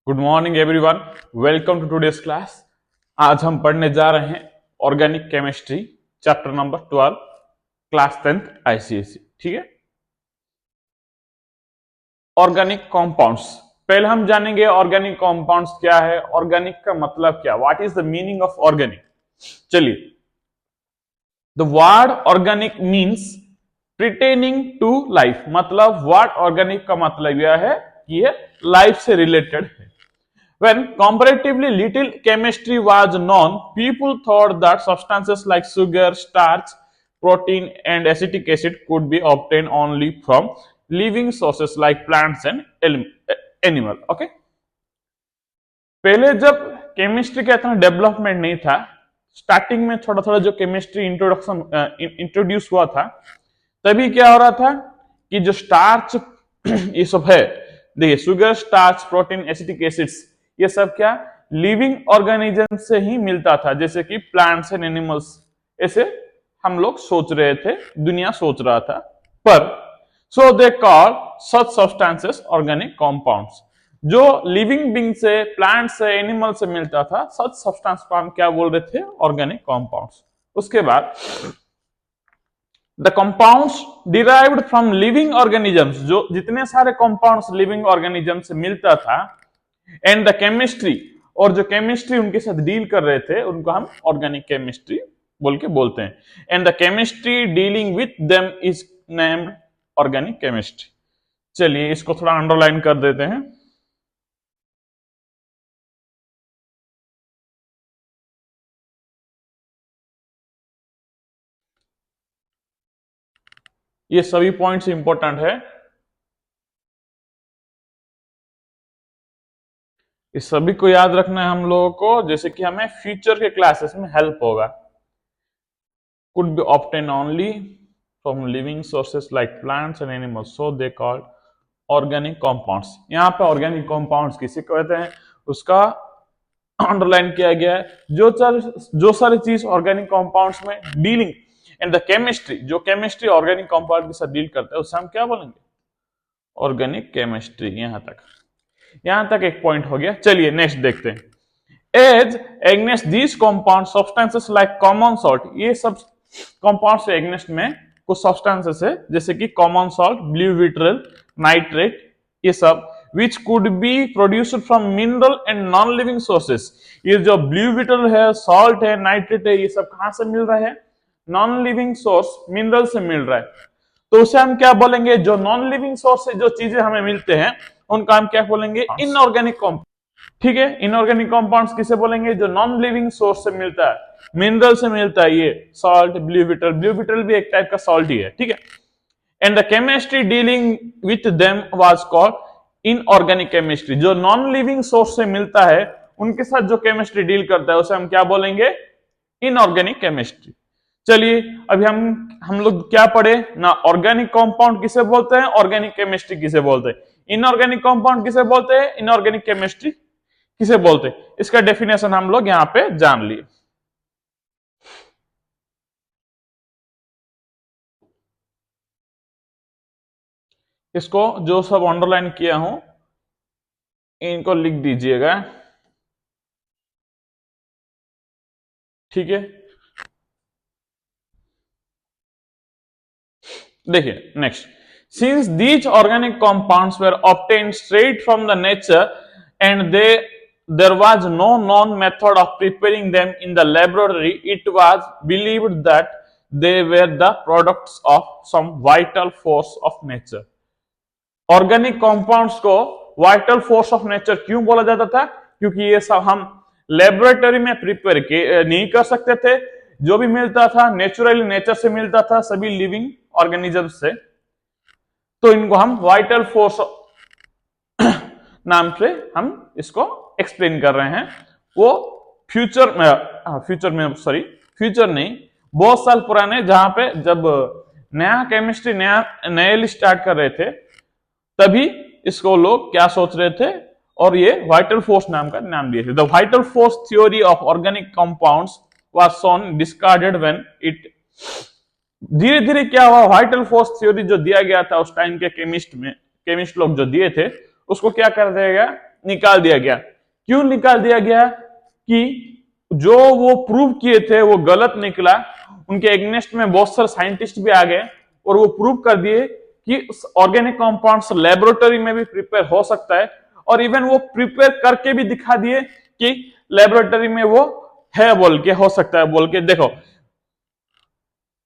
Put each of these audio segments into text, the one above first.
Good morning everyone, welcome to today's class. आज हम पढ़ने जा रहे हैं organic chemistry chapter number 12 class 10th ICSE. ठीक है, ऑर्गेनिक कंपाउंड्स। पहले हम जानेंगे ऑर्गेनिक कंपाउंड्स क्या है, ऑर्गेनिक का मतलब क्या, what is the meaning of organic. चलिए, the word organic means pertaining to life. मतलब वर्ड ऑर्गेनिक का मतलब यह है कि यह लाइफ से रिलेटेड है। When comparatively little chemistry was known, people thought that substances like sugar, starch, protein, and acetic acid could be obtained only from living sources like plants and animal. Okay? पहले जब chemistry का इतना development नहीं था, starting में थोड़ा थोड़ा जो केमिस्ट्री इंट्रोड्यूस हुआ था, तभी क्या हो रहा था कि जो स्टार्च ये सब है, देखिए sugar, starch, protein, acetic acids, ये सब क्या लिविंग ऑर्गेनिज्म से ही मिलता था, जैसे कि प्लांट्स एंड एनिमल्स। ऐसे हम लोग सोच रहे थे, दुनिया सोच रहा था। पर so they call such substances organic compounds. जो लिविंग बीइंग से, प्लांट से, एनिमल से मिलता था, सच सब्सटेंस को हम क्या बोल रहे थे, ऑर्गेनिक कंपाउंड्स। उसके बाद the compounds derived from living organisms, जो जितने सारे कंपाउंड्स लिविंग ऑर्गेनिज्म से मिलता था, एंड द केमिस्ट्री, और जो केमिस्ट्री उनके साथ डील कर रहे थे, उनको हम ऑर्गेनिक केमिस्ट्री बोल के बोलते हैं। And the chemistry dealing with them is named organic chemistry. चलिए, इसको थोड़ा अंडरलाइन कर देते हैं। ये सभी पॉइंट्स इंपॉर्टेंट है, इस सभी को याद रखना है हम लोगों को, जैसे कि हमें फ्यूचर के क्लासेस में हेल्प होगा। could be obtained only from living sources like plants and animals, so they called organic compounds। यहाँ पे ऑर्गेनिक कंपाउंड्स किसे कहते हैं, उसका अंडरलाइन किया गया है। जो सारी चीज ऑर्गेनिक कंपाउंड्स में डीलिंग एंड द केमिस्ट्री, जो केमिस्ट्री ऑर्गेनिक कंपाउंड के साथ डील करता है, उससे हम क्या बोलेंगे, ऑर्गेनिक केमिस्ट्री। यहां तक एक पॉइंट हो गया। चलिए नेक्स्ट देखते हैं। As against these compound substances like common salt, ये सब कंपाउंड्स से एग्नेस्ट में कुछ सब्सटेंसेस है, जैसे कि common salt, blue vitriol, nitrate, ये सब which could be produced from mineral and non living sources। ये जो ब्लू विट्रल है, सॉल्ट है, नाइट्रेट है, ये सब कहां से मिल रहा है, नॉन लिविंग सोर्स मिनरल से मिल रहा है। तो उसे हम क्या बोलेंगे, जो नॉन लिविंग सोर्स से जो चीजें हमें मिलते हैं, उनका हम क्या बोलेंगे, इनऑर्गेनिक कंपाउंड। ठीक है, इनऑर्गेनिक कंपाउंड्स किसे बोलेंगे, जो नॉन लिविंग सोर्स से मिलता है, मिनरल से मिलता है, ये सॉल्ट, ब्लू विट्रल भी एक टाइप का सॉल्ट ही है। ठीक है, and the chemistry dealing with them was called inorganic chemistry. जो नॉन लिविंग सोर्स से मिलता है, उनके साथ जो केमिस्ट्री डील करता है, उसे हम क्या बोलेंगे, इनऑर्गेनिक केमिस्ट्री। चलिए, अभी हम लोग क्या पढ़े ना, ऑर्गेनिक कंपाउंड किसे बोलते हैं, ऑर्गेनिक केमिस्ट्री किसे बोलते हैं, इनऑर्गेनिक कंपाउंड किसे बोलते हैं, इनऑर्गेनिक केमिस्ट्री किसे बोलते हैं। इसका डेफिनेशन हम लोग यहां पे जान लिए। इसको जो सब अंडरलाइन किया हूं, इनको लिख दीजिएगा। ठीक है, देखिए next. Since these organic compounds were obtained straight from the nature and there was no known method of preparing them in the laboratory, it was believed that they were the products of some vital force of nature। Organic compounds को vital force of nature क्यों बोला जाता था, क्योंकि ये सब हम laboratory में प्रिपेयर नहीं कर सकते थे। जो भी मिलता था नेचुरली, नेचर से मिलता था, सभी लिविंग ऑर्गेनिज्म से, तो इनको हम वाइटल फोर्स नाम से हम इसको एक्सप्लेन कर रहे हैं। वो फ्यूचर नहीं, बहुत साल पुराने, जहां पे जब नया केमिस्ट्री नए स्टार्ट कर रहे थे, तभी इसको लोग क्या सोच रहे थे, और ये वाइटल फोर्स नाम का नाम दिए थे। The vital force theory of organic compounds was soon discarded when it, धीरे धीरे क्या हुआ, वाइटल फोर्स थ्योरी जो दिया गया था उस टाइम के केमिस्ट लोग जो दिए थे, उसको क्या कर दिया गया, निकाल दिया गया। क्यों निकाल दिया गया? कि जो वो प्रूव किए थे वो गलत निकला। उनके एग्नेस्ट में बहुत सारे साइंटिस्ट भी आ गए और वो प्रूव कर दिए कि ऑर्गेनिक कंपाउंड्स लेबोरेटरी में भी प्रिपेयर हो सकता है, और इवन वो प्रिपेयर करके भी दिखा दिए कि लेबोरेटरी में वो है बोल के, हो सकता है बोल के। देखो,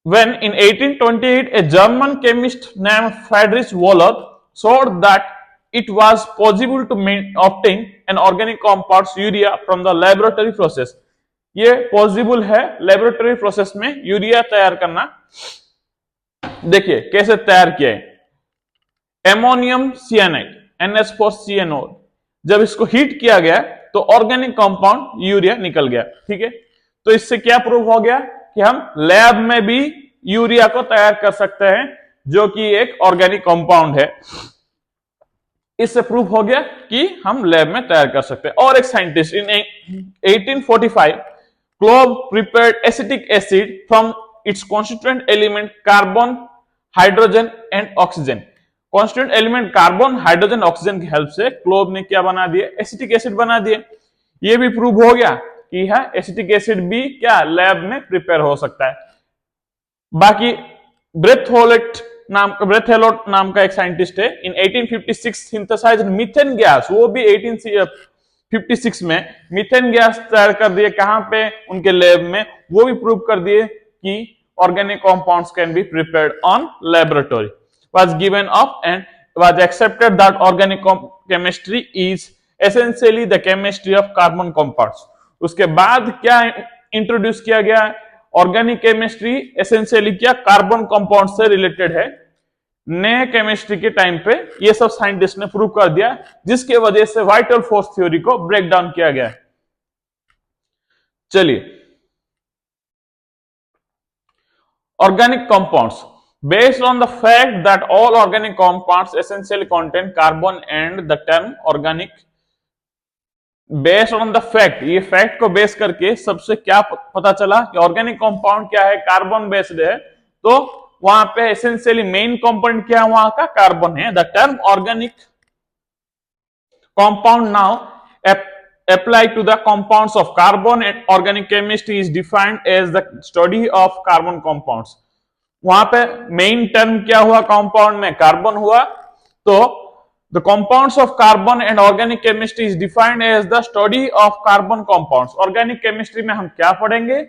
when in 1828 a German chemist named Friedrich Wöhler showed that it was possible to obtain an organic compound urea from the laboratory process। ये पॉसिबल है लेबोरेटरी प्रोसेस में यूरिया तैयार करना। देखिए कैसे तैयार किया है। एमोनियम सियानाइड NH4CnO, जब इसको हीट किया गया तो ऑर्गेनिक कंपाउंड यूरिया निकल गया। ठीक है, तो इससे क्या प्रूव हो गया कि हम लैब में भी यूरिया को तैयार कर सकते हैं, जो कि एक ऑर्गेनिक कंपाउंड है। इससे प्रूव हो गया कि हम लैब में तैयार कर सकते हैं। और एक scientist in 1845 Clove prepared acetic acid from its constituent element carbon, hydrogen and oxygen. Constituent element carbon, hydrogen, oxygen की हेल्प से क्लोब ने क्या बना दिए? एसिटिक एसिड बना दिए। ये भी प्रूव हो गया कि है एसिटिक एसिड भी क्या लैब में प्रिपेयर हो सकता है। बाकी ब्रेथेलोट नाम का एक साइंटिस्ट है, इन 1856 सिंथेसाइज्ड मीथेन गैस। वो भी 1856 में मीथेन गैस तैयार कर दिए। कहां पे? उनके लैब में। वो भी प्रूव कर दिए कि organic compounds can be prepared on laboratory. was given up and was accepted that organic chemistry is essentially the chemistry of carbon compounds। उसके बाद क्या इंट्रोड्यूस किया गया? ऑर्गेनिक केमिस्ट्री एसेंशियली क्या कार्बन कंपाउंड से रिलेटेड है। नए केमिस्ट्री के टाइम पे ये सब साइंटिस्ट ने प्रूव कर दिया, जिसके वजह से वाइटल फोर्स थ्योरी को ब्रेक डाउन किया गया। चलिए, organic compounds. Based on the fact that all organic compounds essentially contain carbon and the term organic, based on the fact, ये फैक्ट को बेस करके सबसे क्या पता चला कि ऑर्गेनिक कंपाउंड क्या है? कार्बन बेस्ड है। तो वहां पे एसेंशियली मेन कंपोनेंट क्या है? वहां का कार्बन है। The term organic compound now applied to the compounds of carbon and organic chemistry is defined as the study of carbon compounds। वहां पे मेन टर्म क्या हुआ? कंपाउंड में कार्बन हुआ। तो the compounds of carbon and organic chemistry is defined as the study of carbon compounds. Organic chemistry में हम क्या पढ़ेंगे?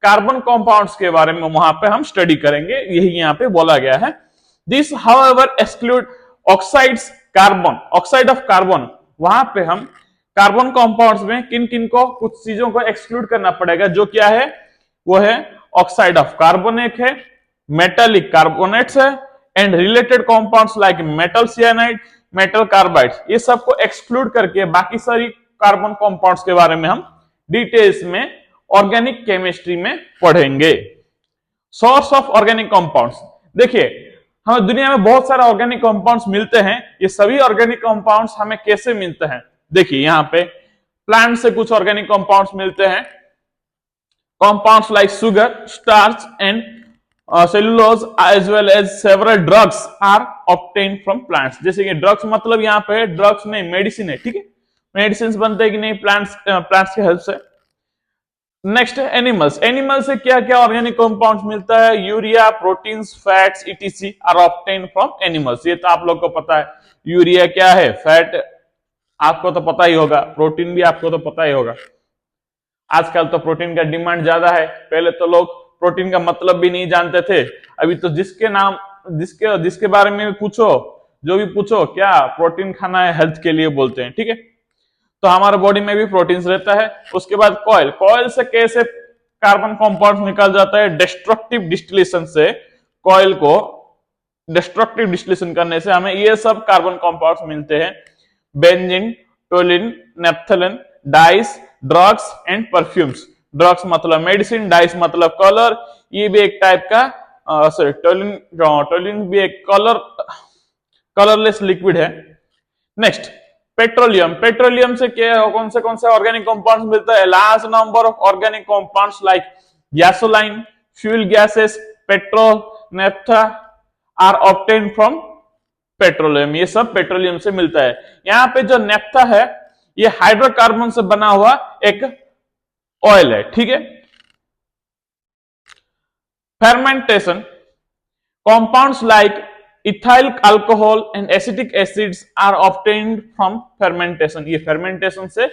कार्बन कंपाउंड्स के बारे में वहां पे हम स्टडी करेंगे, यही यहाँ पे बोला गया है। This however exclude oxides carbon, oxide of carbon. वहां पे हम कार्बन कंपाउंड्स में किन किन को, कुछ चीजों को एक्सक्लूड करना पड़ेगा। जो क्या है? वो है ऑक्साइड ऑफ कार्बन एक है, मेटालिक कार्बोनेट्स है, and related compounds like metal cyanide, metal carbides. ये सबको एक्सक्लूड करके बाकी सारी कार्बन कंपाउंड्स के बारे में हम डिटेल्स में ऑर्गेनिक केमिस्ट्री में पढ़ेंगे। Source of organic compounds. देखिए, हमें दुनिया में बहुत सारे ऑर्गेनिक कंपाउंड्स मिलते हैं। ये सभी ऑर्गेनिक कंपाउंड्स हमें कैसे मिलते हैं? देखिए, यहां पे प्लांट से कुछ ऑर्गेनिक कंपाउंड्स मिलते हैं। Compounds like sugar, starch and cellulose as well as several drugs are obtained from plants. जैसे कि ड्रग्स मतलब यहाँ पे ड्रग्स नहीं, मेडिसिन है। ठीक है, मेडिसिन बनते हैं कि नहीं? प्लांट्स की हेल्प से। नेक्स्ट है एनिमल्स। एनिमल से क्या क्या ऑर्गेनिक कंपाउंड्स मिलता है? Urea, proteins, fats etc are obtained from animals. ये तो आप लोग को पता है। यूरिया क्या है? फैट आपको तो पता ही होगा, प्रोटीन भी आपको तो पता ही होगा। आजकल तो प्रोटीन का डिमांड ज्यादा है। पहले तो लोग प्रोटीन का मतलब भी नहीं जानते थे। अभी तो जिसके बारे में पूछो, जो भी पूछो, क्या प्रोटीन खाना है हेल्थ के लिए बोलते हैं। ठीक है, तो हमारे बॉडी में भी प्रोटीन रहता है। उसके बाद कॉइल। कॉइल से कैसे कार्बन कंपाउंड निकल जाता है? डिस्ट्रक्टिव डिस्टिलेशन से। कॉइल को डिस्ट्रक्टिव डिस्टिलेशन करने से हमें ये सब कार्बन कंपाउंड्स मिलते हैं। Benzene, toluene, naphthalene, dyes, drugs and perfumes. Drugs मतलब मेडिसिन, डाइस मतलब कलर। ये भी एक टाइप का टोलिन भी एक कलरलेस लिक्विड है। Next petroleum. पेट्रोलियम से क्या, कौन से ऑर्गेनिक कंपाउंड्स मिलता है? Large number of organic compounds like gasoline, fuel gases, petrol, naphtha are obtained from petroleum. ये सब पेट्रोलियम से मिलता है। यहाँ पे जो नेफ्था है ये हाइड्रोकार्बन से बना हुआ एक ऑयल है, ठीक है। fermentation, compounds like ethyl alcohol and acetic acids are obtained from fermentation। ये fermentation से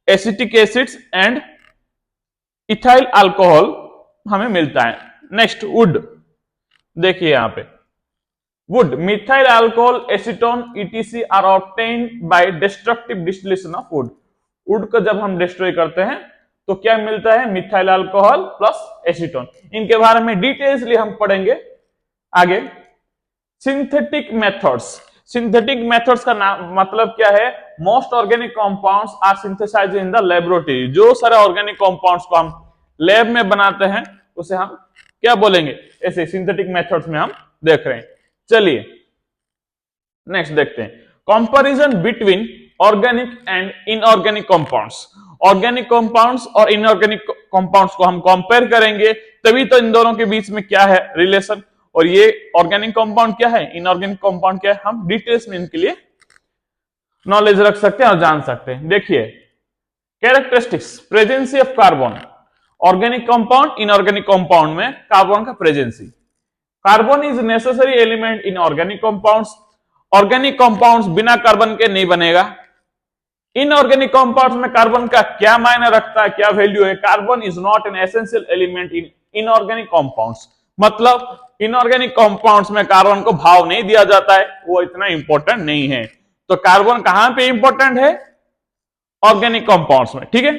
acetic acids and ethyl alcohol हमें मिलता है। नेक्स्ट वुड, देखिए यहां पे wood, methyl alcohol, acetone etc are obtained by destructive distillation of wood. Wood को जब हम डिस्ट्रॉय करते हैं तो क्या मिलता है, मिथाइल अल्कोहल प्लस एसीटोन। इनके बारे में डिटेल्सली हम पढ़ेंगे आगे। सिंथेटिक मेथड्स, सिंथेटिक मेथड्स का मतलब क्या है, most organic compounds are synthesised in the laboratory. जो सारे ऑर्गेनिक कंपाउंड्स को हम लैब में बनाते हैं उसे हम क्या बोलेंगे, ऐसे सिंथेटिक मेथड्स में हम देख रहे हैं। चलिए नेक्स्ट देखते हैं, comparison between organic and inorganic compounds. Organic compounds और इनऑर्गेनिक कंपाउंड्स को हम कंपेयर करेंगे, तभी तो इन दोनों के बीच में क्या है रिलेशन, और ये ऑर्गेनिक कंपाउंड क्या है, इनऑर्गेनिक कंपाउंड क्या है, हम डिटेल्स में इनके लिए नॉलेज रख सकते हैं और जान सकते हैं। देखिए characteristics, presence of carbon, organic compound inorganic compound में कार्बन का presence. Carbon is necessary element in organic compounds. Organic compounds बिना कार्बन के नहीं बनेगा। इनऑर्गेनिक कंपाउंड्स में कार्बन का क्या मायने रखता है, क्या वैल्यू है, carbon is not an essential element in inorganic compounds. मतलब इनऑर्गेनिक कंपाउंड्स में कार्बन को भाव नहीं दिया जाता है, वो इतना इंपॉर्टेंट नहीं है। तो कार्बन कहां पे इंपॉर्टेंट है, ऑर्गेनिक कंपाउंड्स में, ठीक है।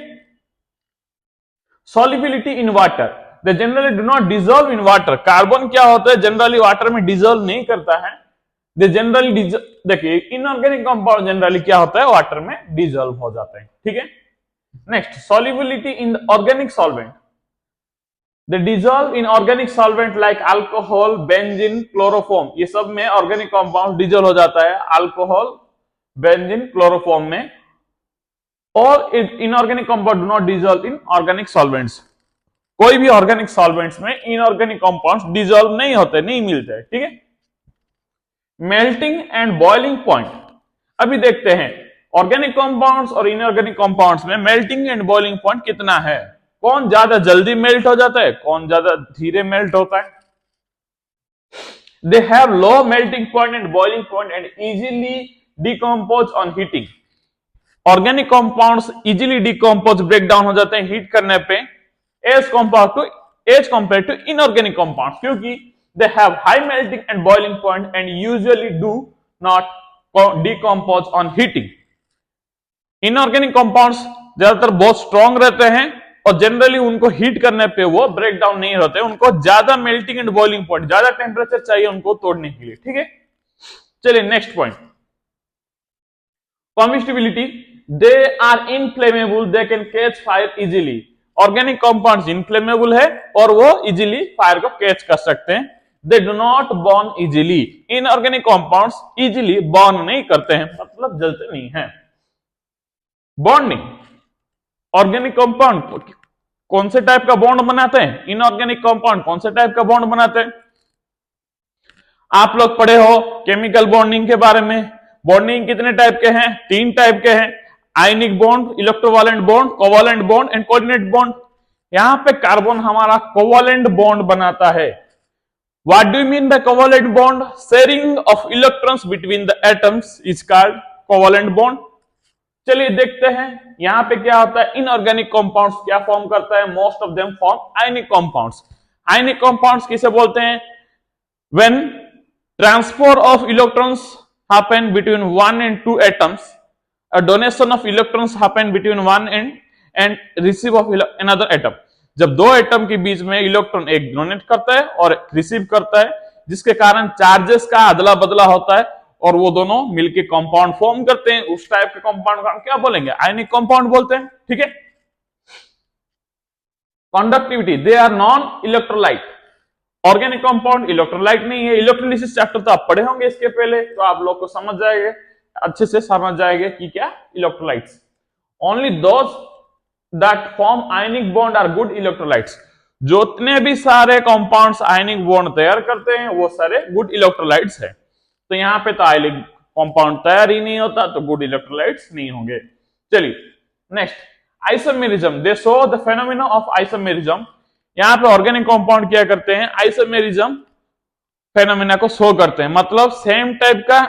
Solubility in water, they generally do not dissolve in water. Carbon क्या होता है, जनरली वाटर में डिजॉल्व नहीं करता है। दे जनरली, देखिए इनऑर्गेनिक कंपाउंड जनरली क्या होता है, वाटर में डिजॉल्व हो जाता है, ठीक है। Next, solubility in organic solvent, they dissolve in organic solvent like alcohol, benzene, chloroform. ये सब में ऑर्गेनिक कंपाउंड डिजॉल्व हो जाता है, अल्कोहल, बेंजीन, क्लोरोफॉर्म में। और inorganic compound do not dissolve in organic solvents. कोई भी ऑर्गेनिक सॉल्वेंट्स में इनऑर्गेनिक कंपाउंड्स डिजॉल्व नहीं होते, नहीं मिलते, ठीक है। मेल्टिंग एंड बॉइलिंग पॉइंट, अभी देखते हैं ऑर्गेनिक कंपाउंड्स और इनऑर्गेनिक कंपाउंड्स में मेल्टिंग एंड बॉइलिंग पॉइंट कितना है, कौन ज्यादा जल्दी मेल्ट हो जाता है, कौन ज्यादा धीरे मेल्ट होता है। They have low melting point and boiling point and easily decompose on heating. Organic compounds easily decompose, break down हो जाते हैं हीट करने पे, as compared to inorganic compounds, क्योंकि they have high melting and boiling point and usually do not decompose on heating। inorganic compounds ज्यादातर बहुत strong रहते हैं और जनरली उनको हीट करने पे वो ब्रेक डाउन नहीं होते, उनको ज्यादा मेल्टिंग एंड बॉइलिंग पॉइंट, ज्यादा टेम्परेचर चाहिए उनको तोड़ने के लिए, ठीक है। चलिए next point, combustibility, they are inflammable, they can catch fire easily. Organic compounds inflammable है और वो इजीली फायर को कैच कर सकते हैं। They do not burn easily, inorganic compounds easily burn नहीं करते हैं, मतलब जलते नहीं हैं। बॉन्डिंग, ऑर्गेनिक कंपाउंड कौन से टाइप का बॉन्ड बनाते हैं, इनऑर्गेनिक कंपाउंड कौन से टाइप का बॉन्ड बनाते हैं। आप लोग पढ़े हो केमिकल बॉन्डिंग के बारे में। बॉन्डिंग कितने टाइप के हैं, 3 टाइप के हैं, ionic bond, electrovalent bond, covalent bond and coordinate bond. यहां पे कार्बन हमारा कोवालेंट बॉन्ड बनाता है। What do you mean by covalent bond? Sharing of electrons between the atoms is called covalent bond। चलिए देखते हैं यहां पे क्या होता है, इनऑर्गेनिक कंपाउंड्स क्या फॉर्म करता है, most of them form ionic compounds. Ionic compounds किसे बोलते हैं, when transfer of electrons happen between 1 and 2 atoms, a donation of electrons happen between 1 and receive of another atom। जब 2 एटम के बीच में electron एक डोनेट करता है और रिसीव करता है, जिसके कारण चार्जेस का अदला बदला होता है और वो दोनों मिलकर कंपाउंड फॉर्म करते हैं, उस टाइप के कंपाउंड का हम क्या बोलेंगे, आयनिक कंपाउंड बोलते हैं, ठीक है। Conductivity, they are non electrolyte. Organic compound electrolyte नहीं है। इलेक्ट्रोलिसिस चैप्टर तो आप पढ़े होंगे इसके पहले, तो आप लोग को समझ जाएंगे, अच्छे से समझ जाएंगे कि क्या electrolytes. Only those that form ionic bond are good electrolytes। जितने भी सारे कंपाउंड्स आयनिक बॉन्ड तैयार करते हैं वो सारे गुड इलेक्ट्रोलाइट्स हैं। तो यहाँ पे तो आयनिक कंपाउंड तैयार ही नहीं होता, तो गुड इलेक्ट्रोलाइट्स नहीं होंगे। चलिए next, isomerism, they show the phenomena of isomerism. यहां पे ऑर्गेनिक कंपाउंड क्या करते हैं, आइसोमेरिज्म फेनोमेना को शो करते हैं, मतलब सेम टाइप का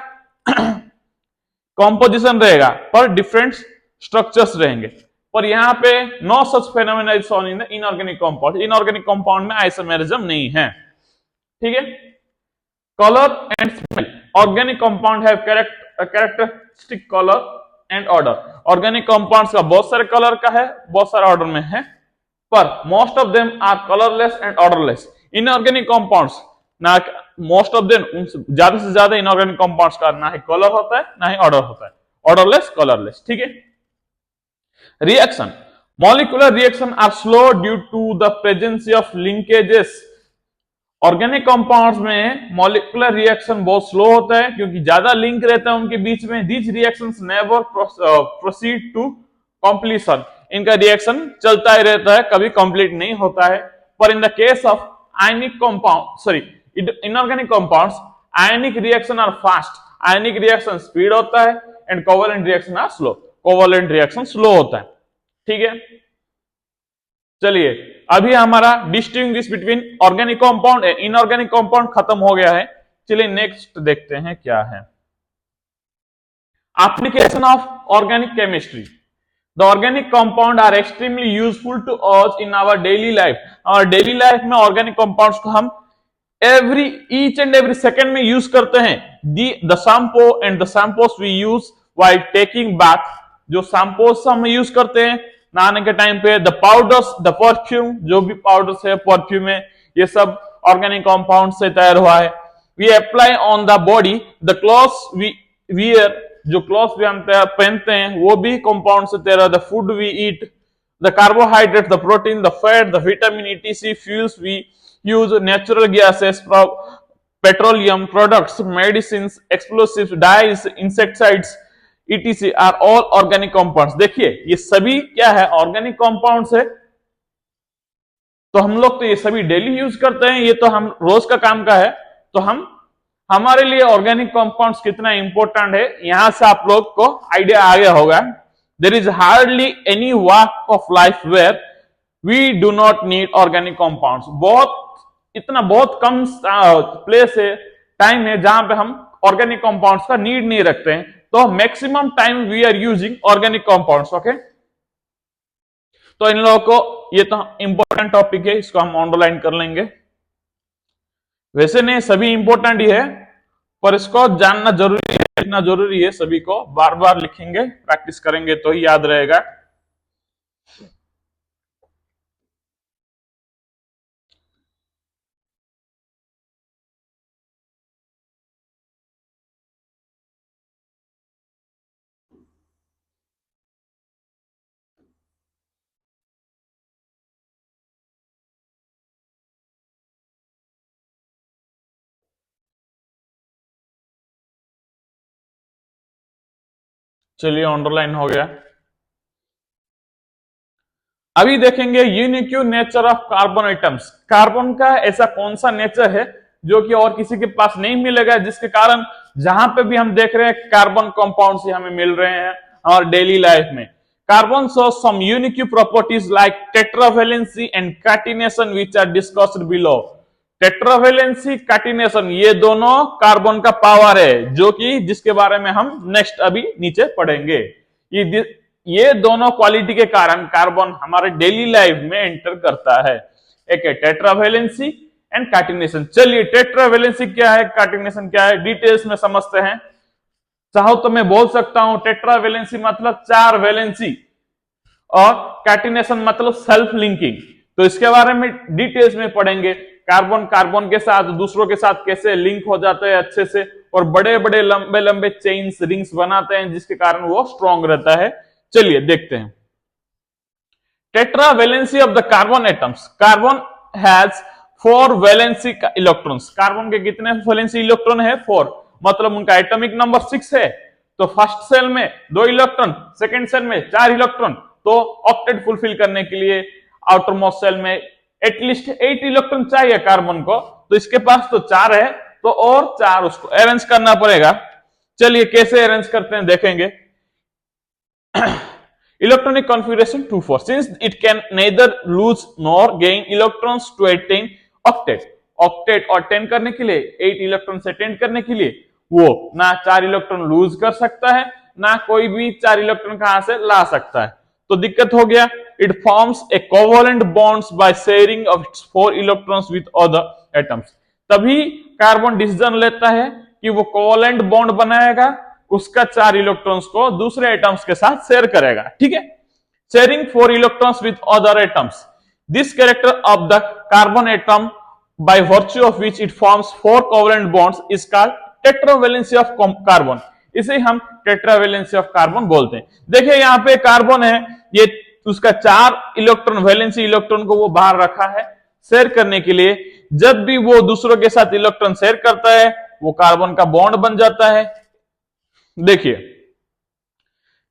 कॉम्पोजिशन रहेगा पर डिफरेंट स्ट्रक्चर्स रहेंगे। पर यहाँ पे no such phenomena is shown in the inorganic compound, inorganic compound में आइसोमेरिज्म नहीं है। ठीक है, colour and smell, organic compound have characteristic colour and odour. Organic compounds का बहुत सारे कलर का है, बहुत सारे ऑर्डर में है, पर most of them are colourless and odourless. Inorganic compounds ना, मोस्ट ऑफ देम, ज्यादा से ज्यादा इनऑर्गेनिक कंपाउंड्स का ना ही कलर होता है ना ही ऑर्डर होता है, ऑर्डरलेस कलरलेस। ठीक है, reaction, molecular reaction are slow due to the presence of linkages. Organic compounds में मॉलिक्यूलर रिएक्शन बहुत स्लो होता है क्योंकि ज्यादा लिंक रहता है उनके बीच में। These reactions never proceed to completion, इनका रिएक्शन चलता ही रहता है, कभी कंप्लीट नहीं होता है। पर in the case of ionic compound, sorry, inorganic compounds, ionic reaction are fast, ionic reaction speed होता है, and covalent reaction are slow, covalent reaction slow होता है। ठीक है, चलिए अभी हमारा distinguish between organic compound and inorganic compound खत्म हो गया है। चलिए नेक्स्ट देखते हैं क्या है, application of organic chemistry. The organic compound are extremely useful to us in our daily life. Our daily life में organic compounds को हम each and every second में use करते हैं। The shampoo and the shampoos we use while taking bath, जो shampoos हम use करते हैं नहाने के टाइम पे, the powders, the perfume, जो भी powders है perfume है, ये सब organic compounds से तैयार हुआ है। We apply on the body, the clothes we wear, जो क्लॉथ भी हम पहनते हैं वो भी कंपाउंड से तैयार है। The food we eat, the carbohydrate, the protein, the fat, the vitamin ETC, fuels we use, natural gases, petroleum products, medicine, explosives, dyes, insecticides ETC are all organic compounds. देखिए ये सभी क्या है, ऑर्गेनिक कंपाउंड्स है। तो हम लोग तो ये सभी डेली यूज करते हैं, ये तो हम रोज का काम का है। तो हमारे लिए ऑर्गेनिक कंपाउंड्स कितना इंपॉर्टेंट है, यहां से आप लोग को आइडिया आ गया होगा। There is hardly any walk of life where we do not need organic compounds. बहुत कम प्लेस है, टाइम है जहां पे हम ऑर्गेनिक कंपाउंड्स का नीड नहीं रखते हैं। तो maximum time we are using organic compounds. Okay, तो इन लोगों को, ये तो इंपॉर्टेंट टॉपिक है, इसको हम अंडरलाइन कर लेंगे। वैसे नहीं, सभी इंपॉर्टेंट ही है, पर इसको जानना जरूरी है, लिखना जरूरी है। सभी को बार बार लिखेंगे, प्रैक्टिस करेंगे तो ही याद रहेगा। चलिए अंडरलाइन हो गया। अभी देखेंगे unique nature of carbon atoms. Carbon का ऐसा कौन सा नेचर है जो कि और किसी के पास नहीं मिलेगा, जिसके कारण जहां पे भी हम देख रहे हैं कार्बन कंपाउंड्स ही हमें मिल रहे हैं हमारे डेली लाइफ में। Carbon shows some unique properties like tetravalency and catenation which are discussed below. Tetravalency, catenation, ये दोनों कार्बन का पावर है, जो कि जिसके बारे में हम नेक्स्ट अभी नीचे पढ़ेंगे। ये दोनों क्वालिटी के कारण कार्बन हमारे डेली लाइफ में एंटर करता है। एक है टेट्रावेलेंसी एंड कैटिनेशन। चलिए टेट्रावेलेंसी क्या है, कैटिनेशन क्या है, डिटेल्स में समझते हैं। चाहो तो मैं बोल सकता हूं टेट्रावेलेंसी मतलब 4 वैलेंसी और कैटिनेशन मतलब सेल्फ लिंकिंग। तो इसके बारे में डिटेल्स में पढ़ेंगे। कार्बन कार्बन के साथ दूसरों के साथ कैसे लिंक हो जाते हैं अच्छे से, और बड़े बड़े लंबे लंबे चेन्स, रिंग्स बनाते हैं, जिसके कारण वो स्ट्रॉन्ग रहता है। चलिए देखते हैं। Tetravalency of the carbon atoms. Carbon has 4 valency electrons. Carbon के कितने वैलेंसी इलेक्ट्रॉन है? 4, मतलब उनका एटॉमिक नंबर 6 है। तो फर्स्ट सेल में 2 इलेक्ट्रॉन, सेकंड सेल में 4 इलेक्ट्रॉन। तो ऑक्टेट फुलफिल करने के लिए आउटर मोस्ट सेल में एटलीस्ट 8 इलेक्ट्रॉन चाहिए कार्बन को। तो इसके पास तो 4 है, तो और 4 उसको अरेंज करना पड़ेगा। चलिए कैसे अरेंज करते हैं देखेंगे। Electronic configuration 2,4. Since it can neither lose nor gain electrons to attain octet. Octet और 10 करने के लिए 8 इलेक्ट्रॉन से 10 करने के लिए वो ना 4 इलेक्ट्रॉन लूज कर सकता है ना कोई भी 4 इलेक्ट्रॉन कहां से ला सकता है, तो दिक्कत हो गया। It forms a covalent bonds by sharing of its 4 electrons with other atoms. तभी कार्बन डिसीजन लेता है कि वो कोवलेंट बॉन्ड बनाएगा, उसका 4 इलेक्ट्रॉन्स को दूसरे एटम्स के साथ शेयर करेगा, ठीक है। Sharing 4 electrons with other atoms, this character of the carbon atom by virtue of which it forms 4 covalent bonds is called tetravalency of carbon। इसे हम tetravalency of carbon बोलते हैं। देखिए यहाँ पे कार्बन है, ये उसका 4 इलेक्ट्रॉन वैलेंसी इलेक्ट्रॉन को वो बाहर रखा है शेयर करने के लिए। जब भी वो दूसरों के साथ इलेक्ट्रॉन शेयर करता है वो कार्बन का बॉन्ड बन जाता है। देखिए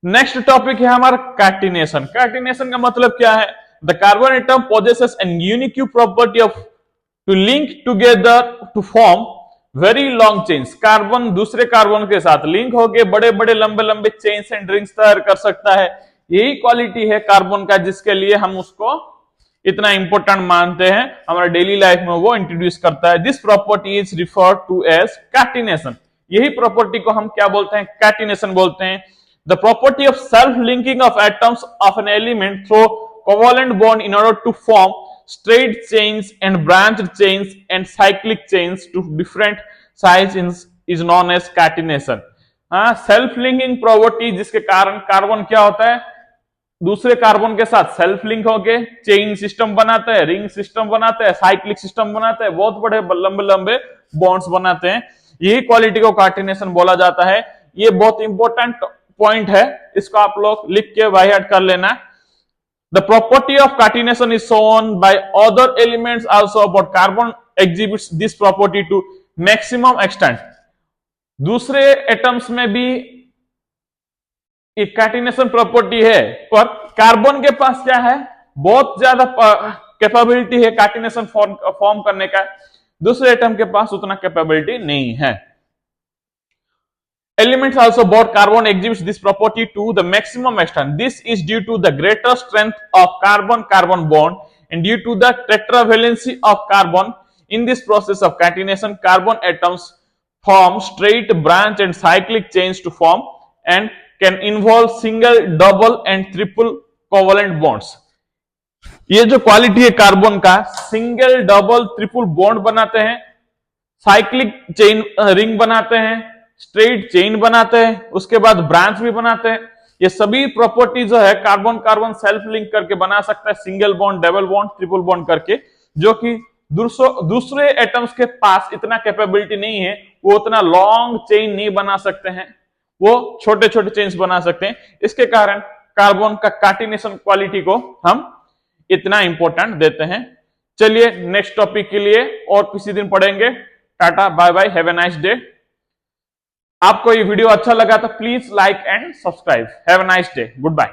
नेक्स्ट टॉपिक है हमारा कैटिनेशन। कैटिनेशन का मतलब क्या है? The carbon atom possesses an unique property of to link together to form very long chains। Carbon दूसरे कार्बन के साथ लिंक होकर बड़े बड़े लंबे लंबे चेन्स एंड रिंग्स तैयार कर सकता है। यही क्वालिटी है कार्बन का जिसके लिए हम उसको इतना इंपॉर्टेंट मानते हैं, हमारे डेली लाइफ में वो इंट्रोड्यूस करता है। This property is referred to as catenation. यही प्रॉपर्टी को हम क्या बोलते हैं? कैटिनेशन बोलते हैं। The property of self linking of atoms of an element through covalent bond in order to form straight chains and branched chains and cyclic chains to different sizes is known as catenation। Self linking property जिसके कारण carbon क्या होता है? दूसरे carbon के साथ self link होके chain system बनाता है, रिंग सिस्टम बनाता है, साइक्लिक सिस्टम बनाता है, बहुत बड़े लंबे लंबे बॉन्ड्स बनाते हैं। यही क्वालिटी को कैटिनेशन बोला जाता है। ये बहुत इंपॉर्टेंट पॉइंट है, इसको आप लोग लिख के बाय हार्ट कर लेना। The property of catenation is shown by other elements also, but carbon exhibits this property to maximum extent। दूसरे एटम्स में भी एक कैटिनेशन प्रॉपर्टी है, पर कार्बन के पास क्या है? बहुत ज्यादा कैपेबिलिटी है कैटिनेशन फॉर्म करने का, दूसरे एटम के पास उतना कैपेबिलिटी नहीं है। Elements also, but carbon exhibits this property to the maximum extent। This is due to the greater strength of carbon-carbon bond and due to the tetravalency of carbon। In this process of catenation, carbon atoms form straight, branch and cyclic chains to form and can involve single, double and triple covalent bonds। ये जो quality है carbon का, single, double, triple bond बनाते हैं, cyclic chain ring बनाते हैं, straight chain बनाते हैं, उसके बाद ब्रांच भी बनाते हैं। ये सभी प्रॉपर्टी जो है कार्बन कार्बन सेल्फ लिंक करके बना सकता है, single bond, double bond, triple bond करके, जो कि दूसरे एटम्स के पास इतना कैपेबिलिटी नहीं है, वो उतना लॉन्ग चेन नहीं बना सकते हैं, वो छोटे छोटे चेन्स बना सकते हैं। इसके कारण कार्बन का कैटिनेशन क्वालिटी को हम इतना इंपॉर्टेंट देते हैं। चलिए नेक्स्ट टॉपिक के लिए और किसी दिन पढ़ेंगे। Tata, bye bye, have a nice day. आपको ये वीडियो अच्छा लगा तो please like and subscribe. Have a nice day, good bye.